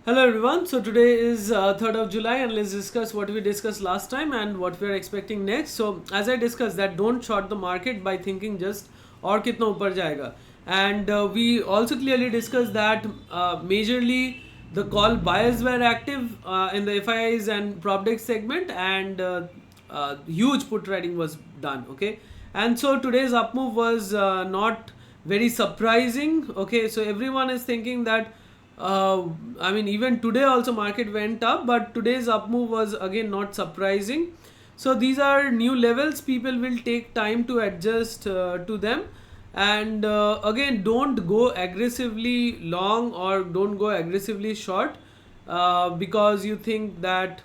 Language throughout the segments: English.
Hello everyone. So today is 3rd of July and let's discuss what we discussed last time and what we are expecting next. So as I discussed that don't short the market by thinking just और कितना ऊपर जाएगा. And we also clearly discussed that majorly the call buyers were active in the FIIs and prop deck segment, and huge put trading was done. Okay, and so today's up move was not very surprising. Okay, so everyone is thinking that even today also market went up, but today's up move was again not surprising. So these are new levels. People will take time to adjust to them, and again, don't go aggressively long or don't go aggressively short because you think that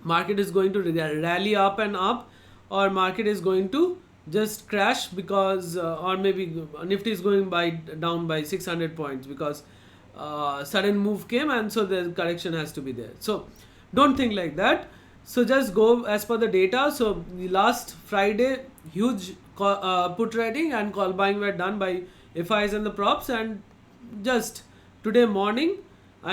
market is going to rally up and up, or market is going to just crash because or maybe Nifty is going by down by 600 points because sudden move came, and so the correction has to be there. So don't think like that. So just go as per the data. So the last Friday huge put trading and call buying were done by FIs and the props, and just today morning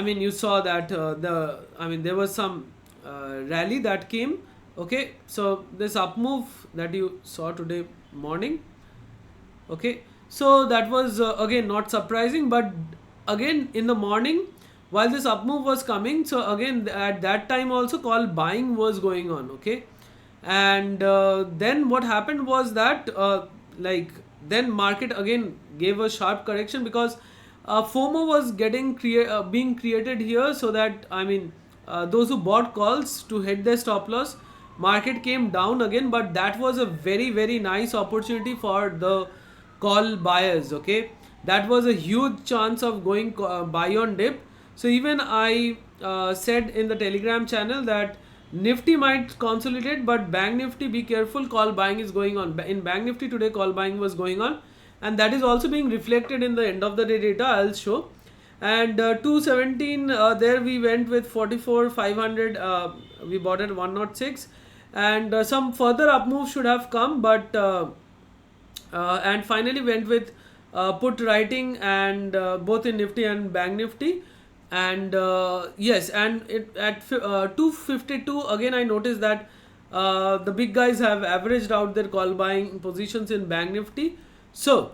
you saw that there was some rally that came. Okay, so this up move that you saw today morning, okay, so that was again not surprising, but again in the morning while this up move was coming, so again at that time also call buying was going on. Okay, and then what happened was that then market again gave a sharp correction because FOMO was being created here, so that those who bought calls to hit their stop loss, market came down again, but that was a very very nice opportunity for the call buyers. Okay, that was a huge chance of going buy on dip. So even I said in the Telegram channel that Nifty might consolidate, but Bank Nifty, be careful, call buying is going on. In Bank Nifty today call buying was going on, and that is also being reflected in the end of the day data. I'll show. And 217 there we went with 44 500, we bought at 106, and some further up move should have come, but and finally went with put writing, and both in Nifty and Bank Nifty. And yes, and it at 252 again I noticed that the big guys have averaged out their call buying positions in Bank Nifty. So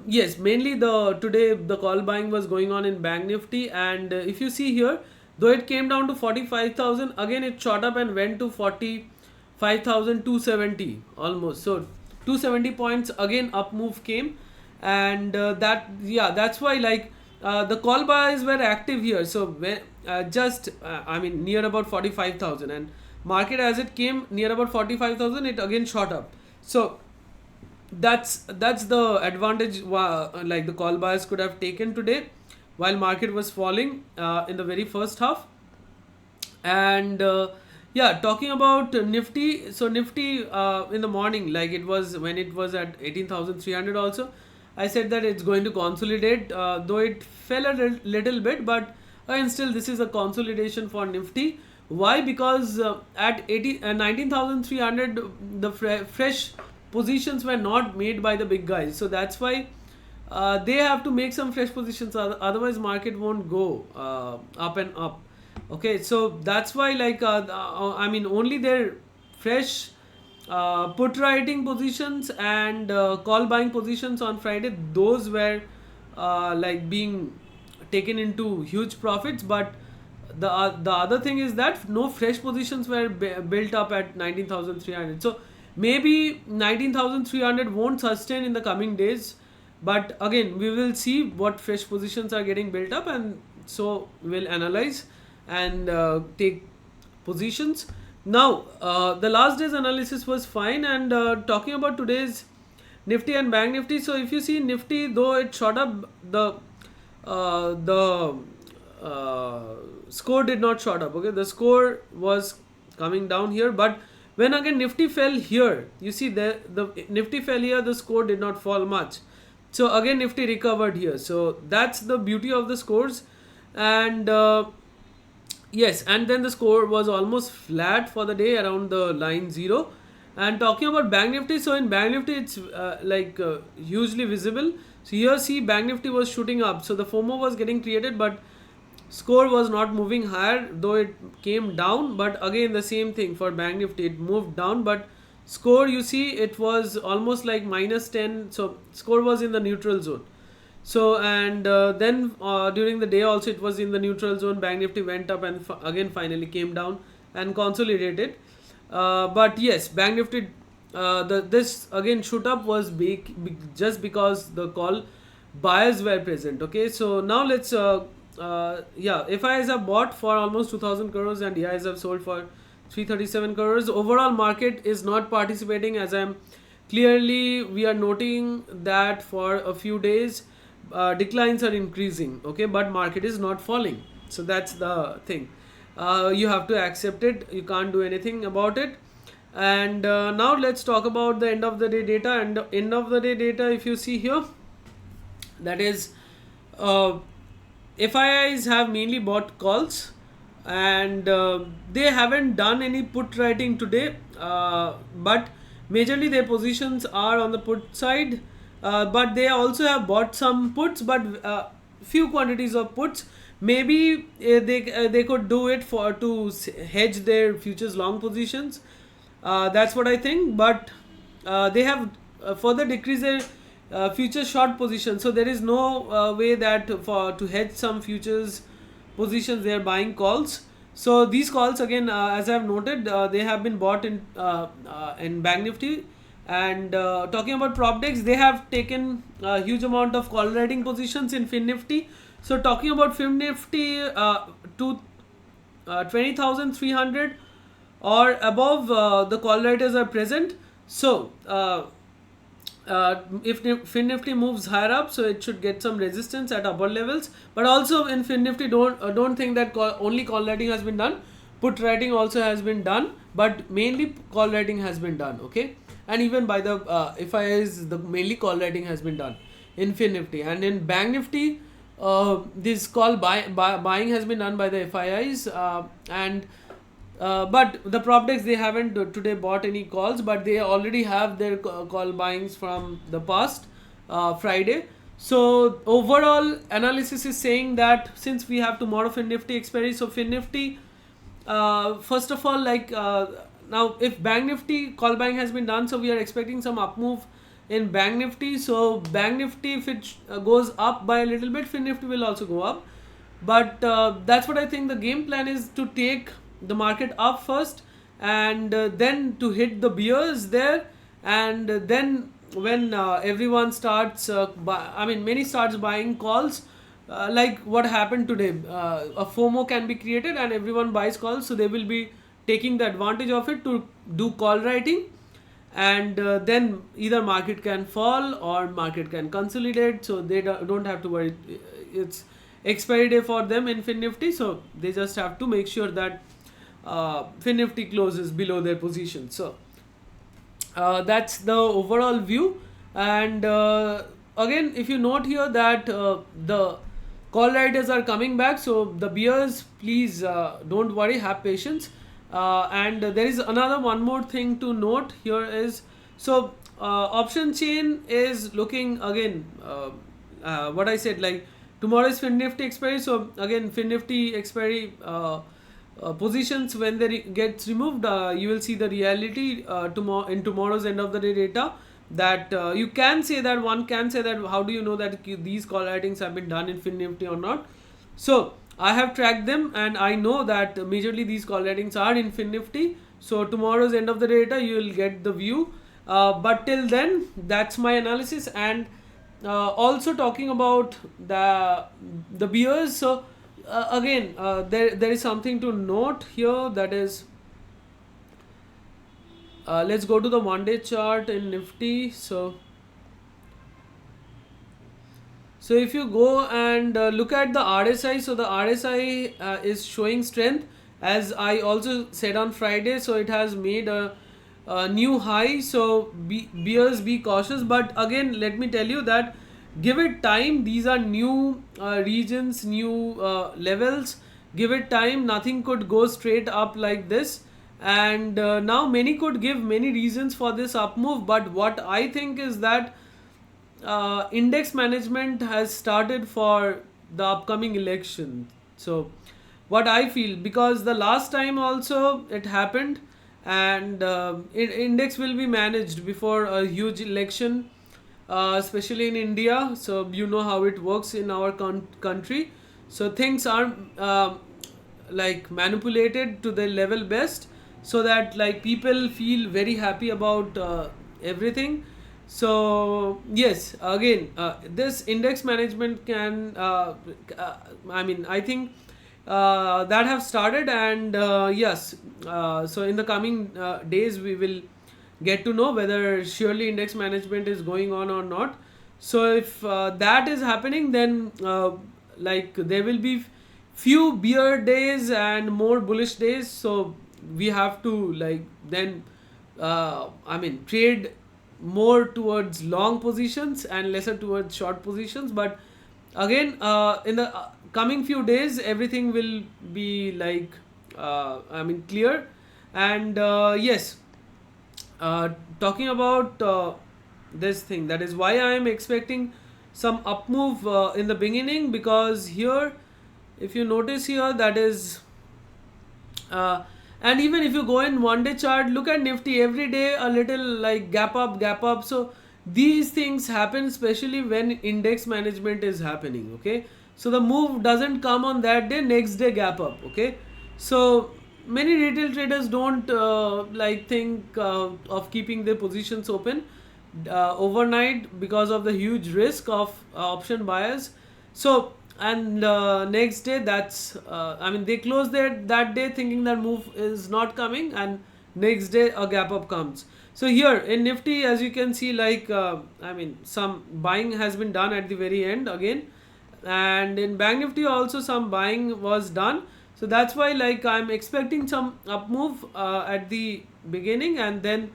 yes, mainly today the call buying was going on in Bank Nifty, and if you see here, though it came down to 45,000, again it shot up and went to 45,270 almost. So 270 points again up move came, and that's why the call buyers were active here. So when near about 45,000, and market as it came near about 45,000, it again shot up. So that's the advantage like the call buyers could have taken today while market was falling in the very first half. And talking about Nifty, so Nifty in the morning, like it was when it was at 18,300 also, I said that it's going to consolidate, though it fell a little bit, but still this is a consolidation for Nifty. Why? Because at 19,300 the fresh positions were not made by the big guys, so that's why they have to make some fresh positions, otherwise market won't go up and up. Okay, so that's why only their fresh put writing positions and call buying positions on Friday, those were being taken into huge profits. But the other thing is that no fresh positions were built up at 19,300. So maybe 19,300 won't sustain in the coming days, but again we will see what fresh positions are getting built up, and so we'll analyze and take positions. Now the last day's analysis was fine, and talking about today's Nifty and Bank Nifty. So if you see Nifty, though it shot up, the score did not shot up. Okay, the score was coming down here, but when again Nifty fell here, you see the Nifty fell here, the score did not fall much. So again Nifty recovered here. So that's the beauty of the scores. And yes, and then the score was almost flat for the day around the line 0. And talking about Bank Nifty, so in Bank Nifty it's hugely visible. So here see Bank Nifty was shooting up, so the FOMO was getting created, but Score was not moving higher, though it came down. But again, the same thing for Bank Nifty, it moved down. But score, you see, it was almost like -10. So score was in the neutral zone. So and then during the day also it was in the neutral zone. Bank Nifty went up and again finally came down and consolidated. But yes, Bank Nifty, this again shoot up was big, just because the call buyers were present. Okay, so now let's yeah, FIs have bought for almost 2000 crores and EIs have sold for 337 crores. Overall market is not participating, as I'm clearly we are noting that for a few days declines are increasing. Okay, but market is not falling. So that's the thing. You have to accept it, you can't do anything about it. And now let's talk about the end of the day data. And end of the day data, if you see here, that is FIIs have mainly bought calls, and they haven't done any put writing today, but majorly their positions are on the put side, but they also have bought some puts, but few quantities of puts. Maybe they could do it for to hedge their futures long positions. That's what I think. But they have further decreased their future short position. So there is no way that for to hedge some futures positions they are buying calls. So these calls again, as I have noted, they have been bought in Bank Nifty. And talking about prop decks, they have taken a huge amount of call writing positions in Fin Nifty. So talking about Fin Nifty, to 20,300 or above, the call writers are present. So if Fin Nifty moves higher up, so it should get some resistance at upper levels. But also in Fin Nifty, don't think that only call writing has been done. Put writing also has been done, but mainly call writing has been done. Okay, and even by the FIIs, the mainly call writing has been done in Fin Nifty. And in Bank Nifty, this call buying has been done by the FIIs, and but the prop decks, they haven't today bought any calls, but they already have their call buyings from the past Friday. So overall analysis is saying that since we have tomorrow Fin Nifty expiry, so Fin Nifty, first of all, like now if Bank Nifty call buying has been done, so we are expecting some up move in Bank Nifty. So Bank Nifty, if it goes up by a little bit, Fin Nifty will also go up. But that's what I think the game plan is, to take the market up first, and then to hit the bears there, and then when everyone starts many starts buying calls, like what happened today, a FOMO can be created and everyone buys calls, so they will be taking the advantage of it to do call writing, and then either market can fall or market can consolidate, so they don't have to worry. It's expiry day for them in Fin Nifty, so they just have to make sure that Fin Nifty closes below their position. So that's the overall view. And again, if you note here that the call writers are coming back, so the bears, please don't worry, have patience. And there is one more thing to note here is, so option chain is looking again, what I said, like tomorrow is Fin Nifty expiry, so again Fin Nifty expiry positions, when they gets removed, you will see the reality in tomorrow's end of the day data, that you can say that, one can say that, how do you know that these call writings have been done in Fin Nifty or not? So I have tracked them and I know that majorly these call writings are in Fin Nifty. So tomorrow's end of the data, you will get the view, but till then, that's my analysis. And also talking about the bears, so again, there is something to note here, that is, let's go to the 1-day chart in Nifty. So if you go and look at the RSI, so the RSI is showing strength, as I also said on Friday. So it has made a new high, so bears, be cautious. But again, let me tell you that give it time. These are new regions, new levels. Give it time. Nothing could go straight up like this. And now many could give many reasons for this up move. But what I think is that index management has started for the upcoming election. So what I feel, because the last time also it happened, and index will be managed before a huge election, especially in India. So you know how it works in our country. So things are like manipulated to the level best, so that like people feel very happy about everything. So yes, again, this index management can I mean, I think that have started, and yes, so in the coming days we will get to know whether surely index management is going on or not. So if that is happening, then like there will be few bear days and more bullish days. So we have to like then I mean trade more towards long positions and lesser towards short positions. But again, in the coming few days, everything will be like I mean clear. And yes, talking about this thing, that is why I am expecting some up move in the beginning, because here, if you notice here, that is uh, and even if you go in 1 day chart, look at Nifty, every day a little like gap up, gap up. So these things happen especially when index management is happening. Okay, so the move doesn't come on that day, next day gap up. Okay, so many retail traders don't like think of keeping their positions open overnight because of the huge risk of option buyers. So and next day, that's I mean they close that day thinking that move is not coming, and next day a gap up comes. So here in Nifty, as you can see, like I mean some buying has been done at the very end again, and in Bank Nifty also some buying was done. So that's why like I'm expecting some up move at the beginning, and then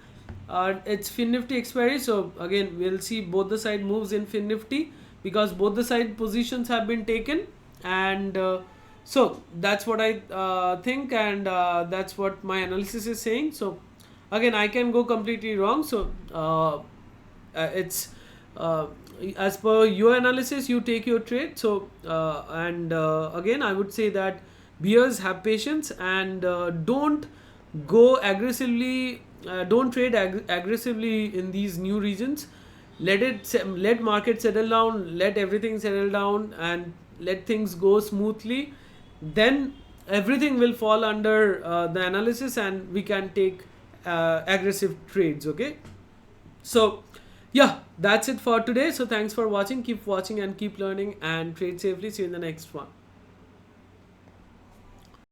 it's Fin Nifty expiry. So again we'll see both the side moves in Fin Nifty, because both the side positions have been taken. And so that's what I think, and that's what my analysis is saying. So again, I can go completely wrong. So it's as per your analysis, you take your trade. So and again, I would say that bears, have patience, and don't go aggressively, don't trade aggressively in these new regions. Let market settle down, let everything settle down, and let things go smoothly. Then everything will fall under the analysis, and we can take aggressive trades. Okay, so yeah, that's it for today. So thanks for watching, keep watching and keep learning, and trade safely. See you in the next one.